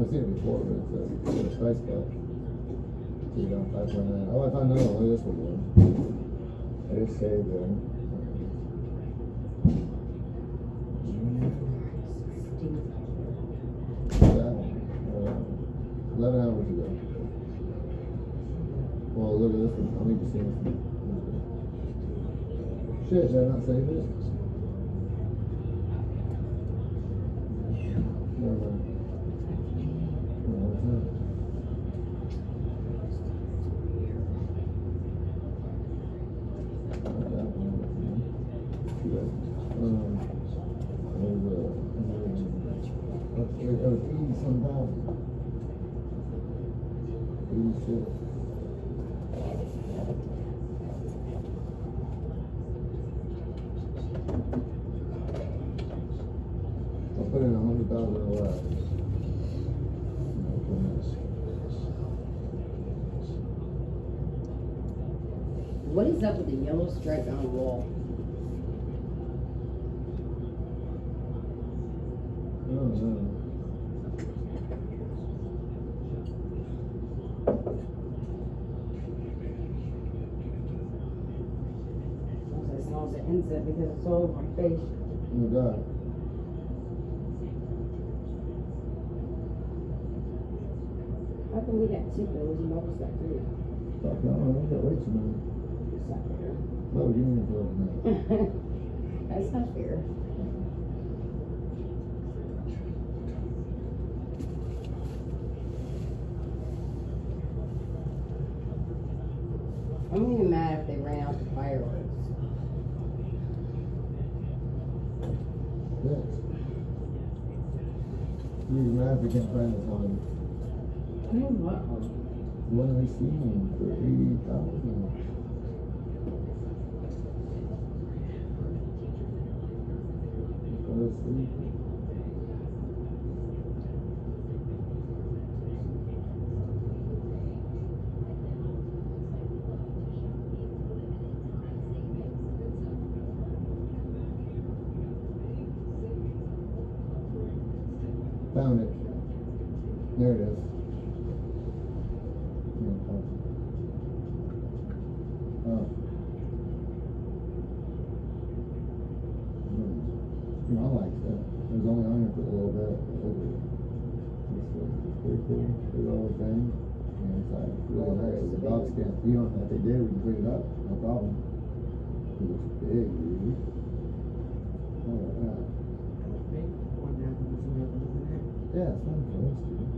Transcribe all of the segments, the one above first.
I've seen it before, but it's a price cut. So you know, 5.9. Oh, I thought no, look at this one. I just saved it. That one. 11 hours ago. Well, look at this one. I'll make you see this one. Shit, did I not save it? Never mind. No, it's not. Not that one. Good. It was 80-some thousand. 86. I'll put in 100,000 or less. What is up with the yellow stripe on the wall? I don't know. As long as it ends it because it's all over my face. Oh God. How come we got two bills and almost got three? Fuck, I don't know. I got way too many. That's not fair. Well, give me a bill now. That's not fair. I'm even mad if they ran out the fireworks. Yes. You're mad if we can't find this one. I don't know what. What have we seen for 80,000? Let's see. Found it. There it is. Oh. I like that. It was only on here for a little bit. This was pretty cool. Big old thing. And it's like really nice. The dogs can't pee on it. If they did, we can clean it up. No problem. It looks big, dude. Oh, yeah. Yeah, it's fun for us, dude.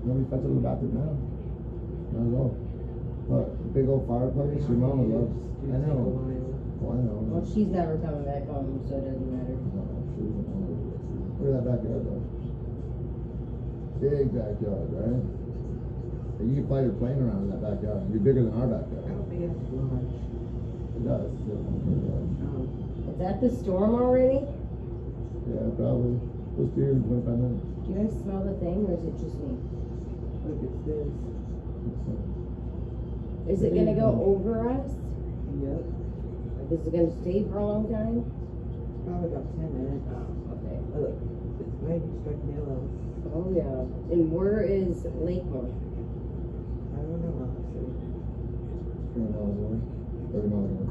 Nobody fetches the bathroom now. Not at all. But big old fireplace, your mama loves. I know. Well, I know. Well, she's never coming back home, so it doesn't matter. No, she doesn't want to. Look at that backyard, though. Big backyard, right? And you can fly your plane around in that backyard. It'd be bigger than our backyard. I don't think it's large. It does. Is that the storm already? Yeah, probably. Supposed to be here in 25 minutes. Do you guys smell the thing, or is it just me? Look, it's this. Is it gonna go over us? Yep. Like, is it gonna stay for a long time? Probably about 10 minutes. Oh, okay. Look, it's maybe striking yellow. Oh, yeah. And where is Lakeland? I don't know, honestly. 20 miles away. 30 miles away.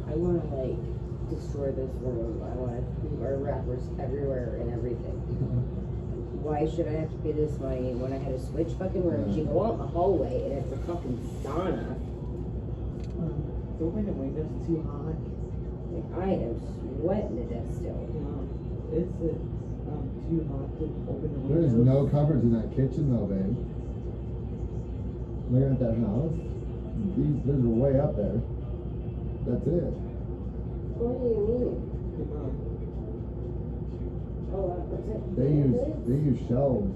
I wanna, like, destroy this room. I wanna move our wrappers everywhere and everything. Why should I have to pay this money when I had a switch fucking room? You go out in the hallway and it's a fucking sauna. Open the windows too hot. Like, I am sweating to death still. It's too hot to open the There's windows. no cupboards in that kitchen, though, babe. Looking at that house, these are way up there. That's it. What do you mean? Mom, Oh, what's it? They use shelves.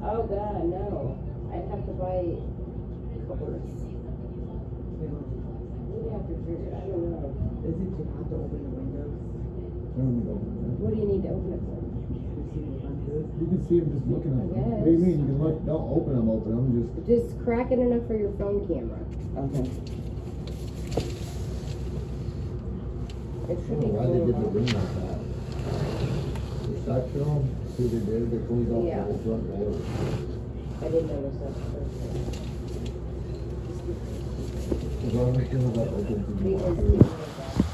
Oh god, no. I'd have to buy cupboards. We'd have to figure it. I don't know. is it too hot to open the windows? I don't need to open that. What do you need to open it for? To see what's under it? You can can see them just looking at them. What do you mean? You can look, don't open them, Just crack it enough for your phone camera. Okay. It I should don't be know why they did the cool. ring like that. The shot film, see what they did, they closed off Yeah. the whole front door. I didn't notice that first. As long as it was that open to me. Because people like that.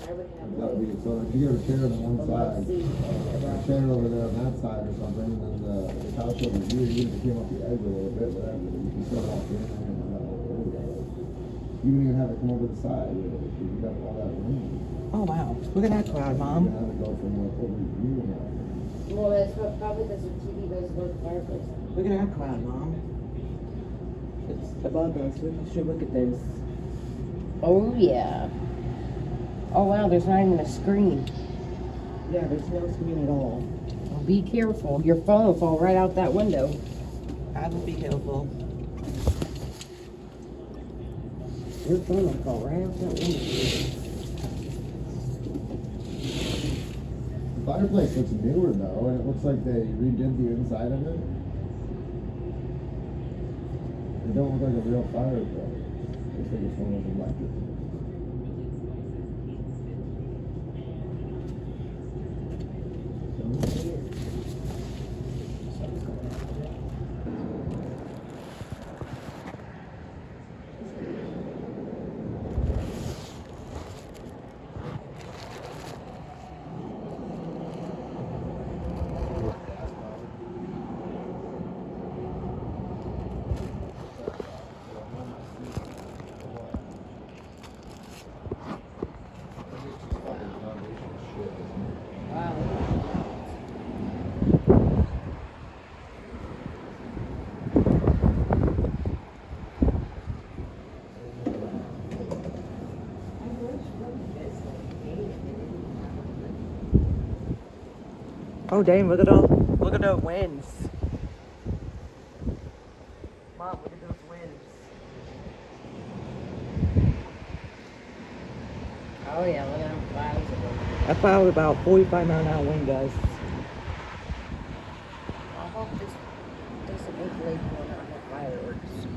I would have That would be, like so if you get a chair on a one love side, seat and a a chair over there on that side or something, and then the couch over here, even if it came up the edge a little bit, whatever, you can still walk in there and have all the room. You can even have it come over the side, if you got all that room. Oh wow. Look at that cloud, You Mom. can have it go from like over here now. Well, that's what probably because the TV does go to the fireplace. Look at that cloud, Mom. It's above us. We should look at this. Oh yeah. Oh wow, there's not even a screen. Yeah, there's no screen at all. Well, be careful. Your phone will fall right out that window. I will be careful. Your phone will fall right out that window. The fireplace looks newer though, and it looks like they redid the inside of it. It don't look like a real fireplace. Looks like it's one of those electric. Oh dang, look at the winds. Mom, look at those winds. Oh yeah, look at them clouds of them. I found about 45-mile-an-hour wind gusts. I hope this doesn't make Lakewood not have fireworks.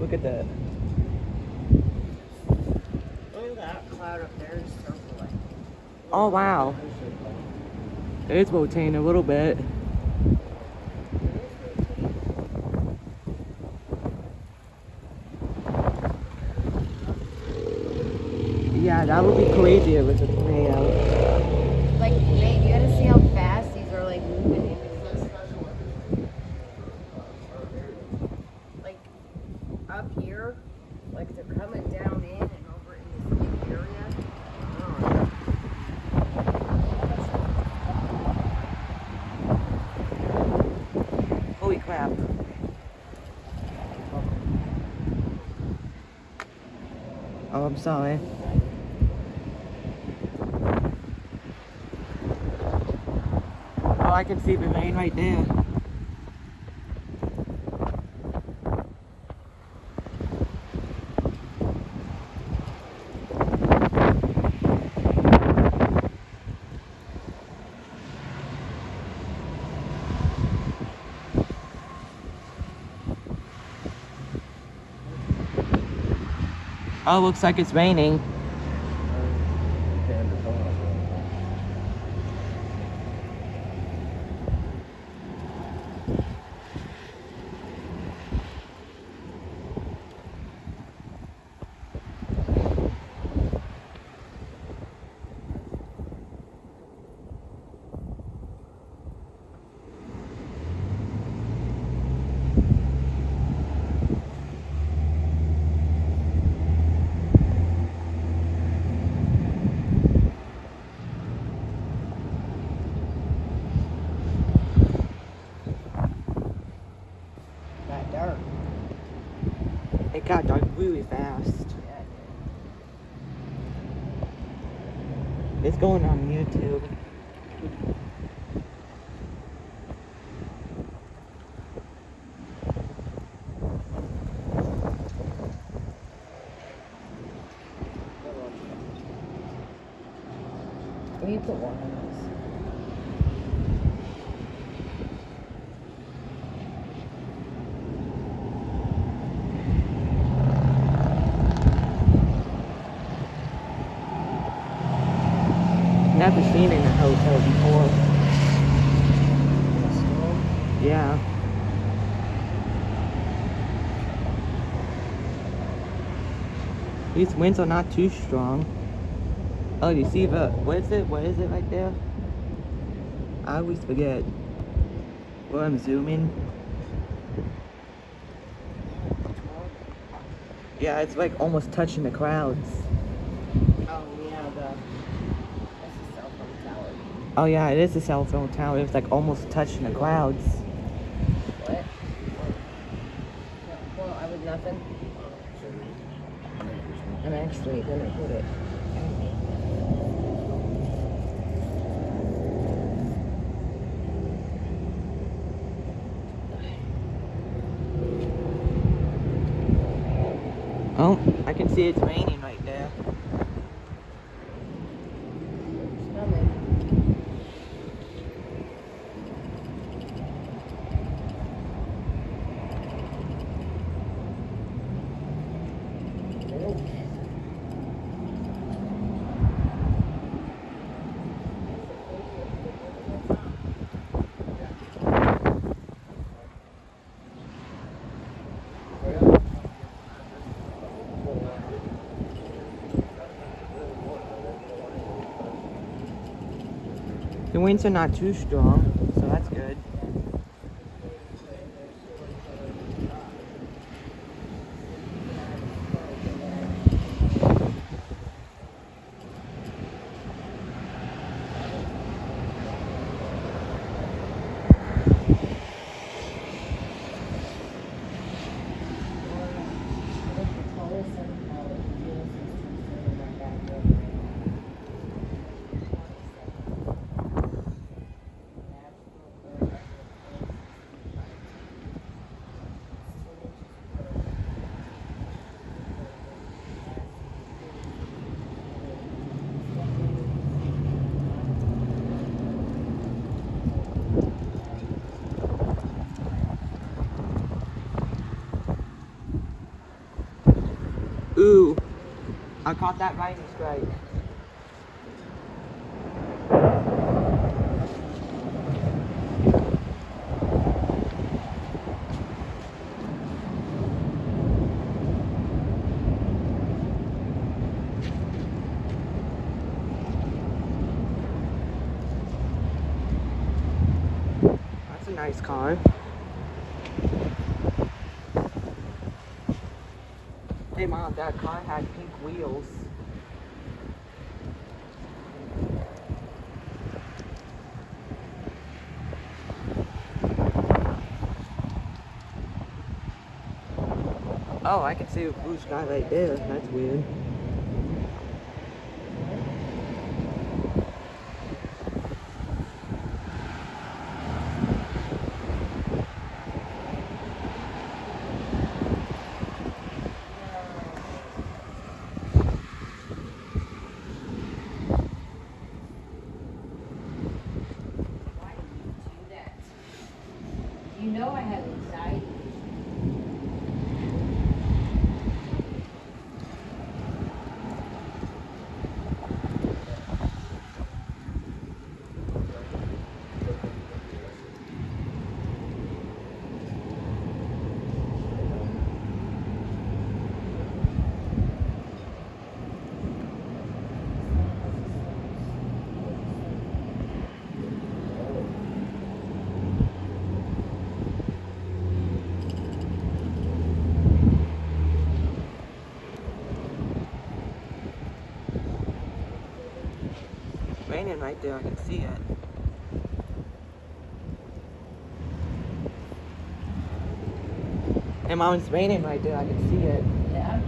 Look at that. Look at that cloud up there is circling. Oh wow. It is rotating a little bit. Yeah, that would be crazy if it was a tornado. Like, Nate, you gotta see how fast these are like moving. Like, up here, like they're coming down in and over in this big area. Oh. Holy crap. Oh, I'm sorry. Oh, I can see the rain right there. Oh, looks like it's raining. Got dark. It got dark really fast. Yeah, it It's going on YouTube. Can you put one on this? Never seen it in a hotel before. Yeah. These winds are not too strong. Oh, you see the, what is it right there? I always forget. Where I'm zooming. Yeah, it's like almost touching the clouds. Oh, yeah, that's a cell phone tower. Oh yeah, it is a cell phone tower. It's like almost touching the clouds. What? Well, I was nothing. I'm actually gonna put it. Oh, I can see it's raining right there. The winds are not too strong, so that's good. Ooh, I caught that lightning strike. That's a nice car. Hey mom, that car had pink wheels. Oh, I can see a blue sky right there. That's weird. You know I have anxiety. Raining right there, I can see it. Hey mom, it's raining right there, I can see it. Yeah.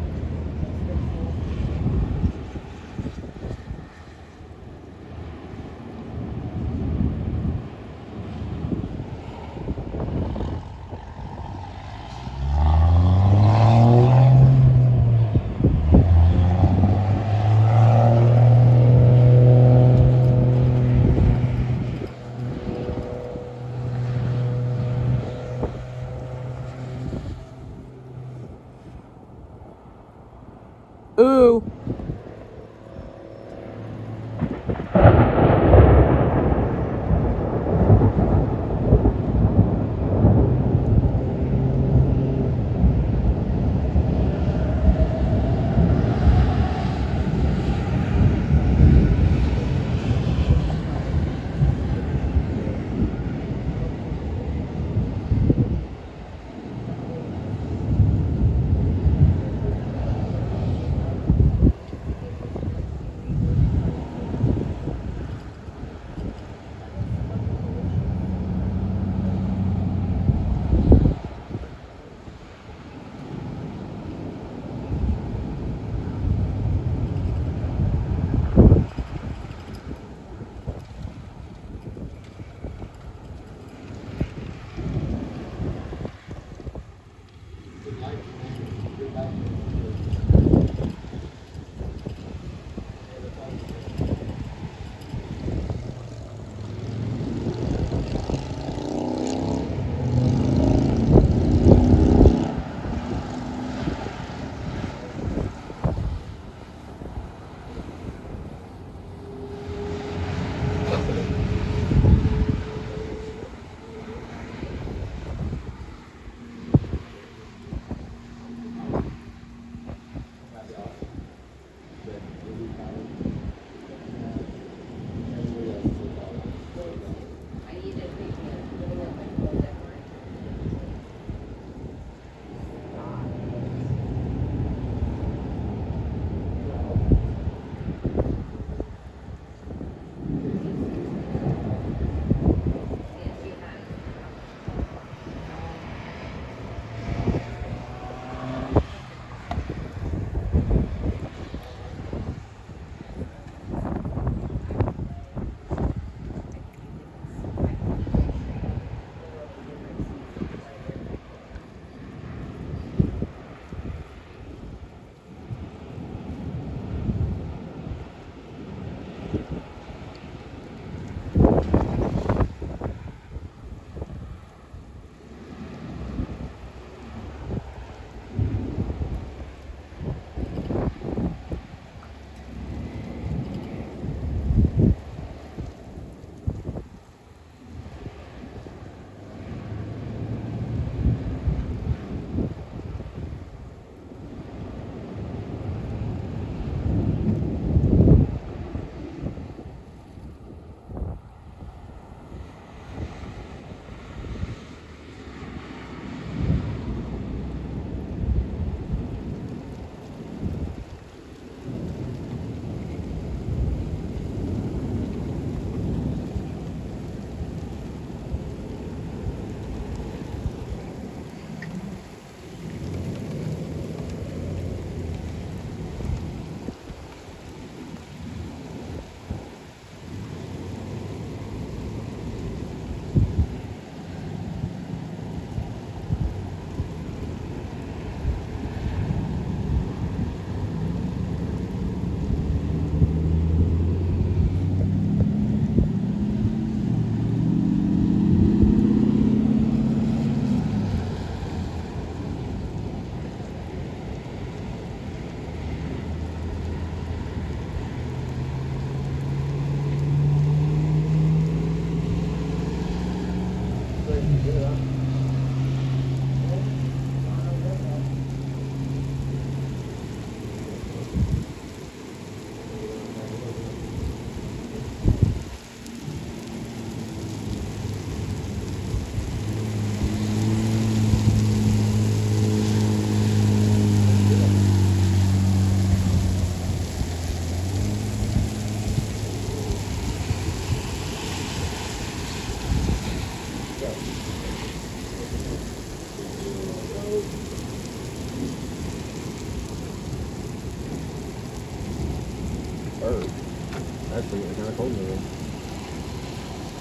getting kind of cold in the room.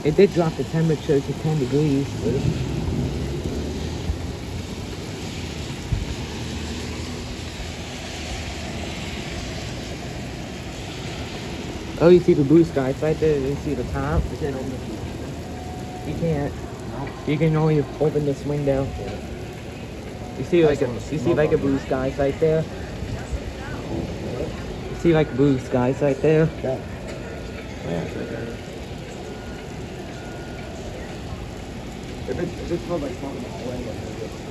It did drop the temperature to 10 degrees. Really? Oh, you see the blue skies right there? You see the top? I can't open this. You can't. No. You can only open this window. You see like a blue skies right there? You see like blue skies right there? Yeah. If it smells like something in the hallway, I'm gonna get some.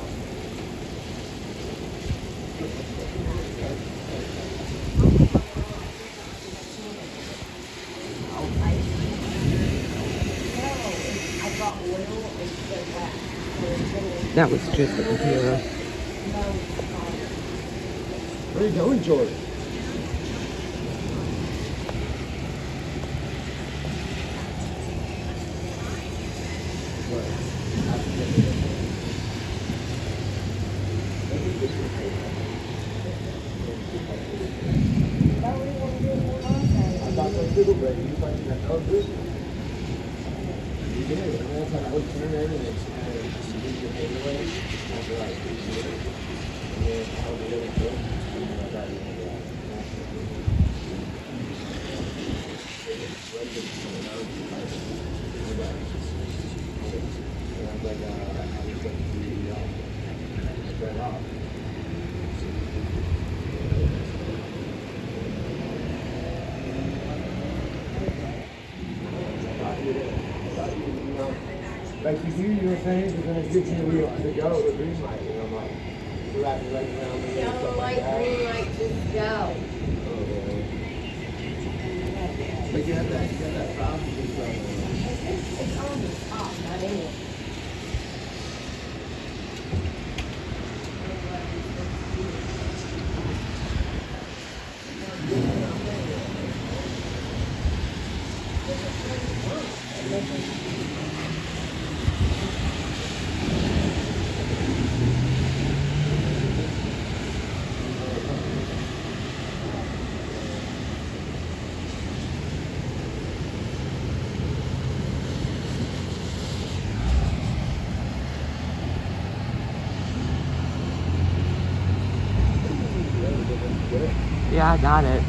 That was just the computer. Where are you going, George? I got some fiddle break. You find that was good. You did. And that's how I was turning everything. And just leave your head away. After I did it. And then I was really good. And then I got it. Like you were saying, you're gonna get you to go with green light, and I'm like, wrapping right around me. Yellow light, green light, just go. But you have that problem with It's on the top, not in it. Yeah, I got it.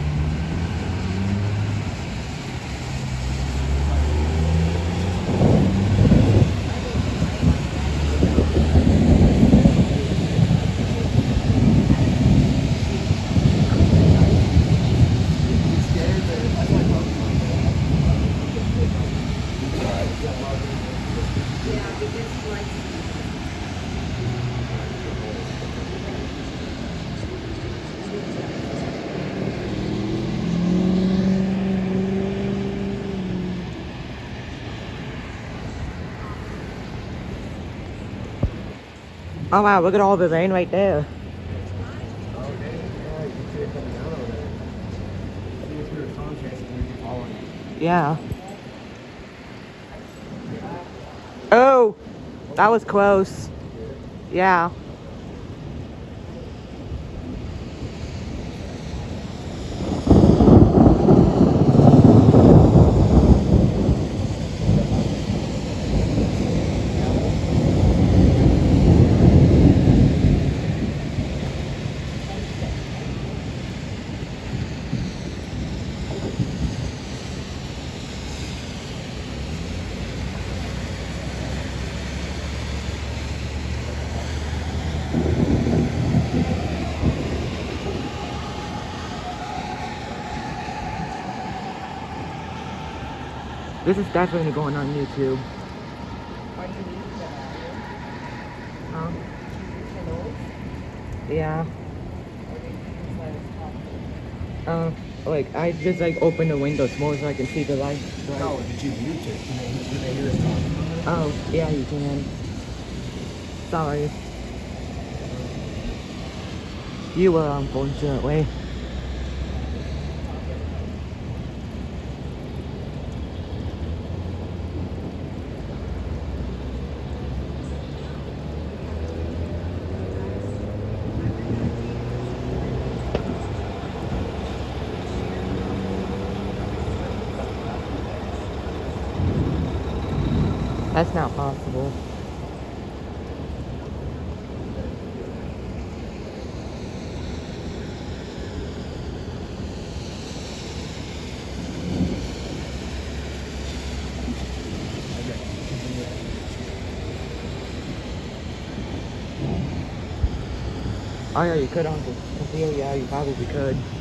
Oh wow, look at all the rain right there. Yeah. Oh, that was close. Yeah. This is definitely going on YouTube. Huh? Yeah. Like I just like open the windows more so I can see the light. No, did you mute it? Can they hear us talking? Oh, yeah, you can. Sorry. You were unfortunately. That's not possible. Oh yeah, you could, Uncle. Yeah, you probably could.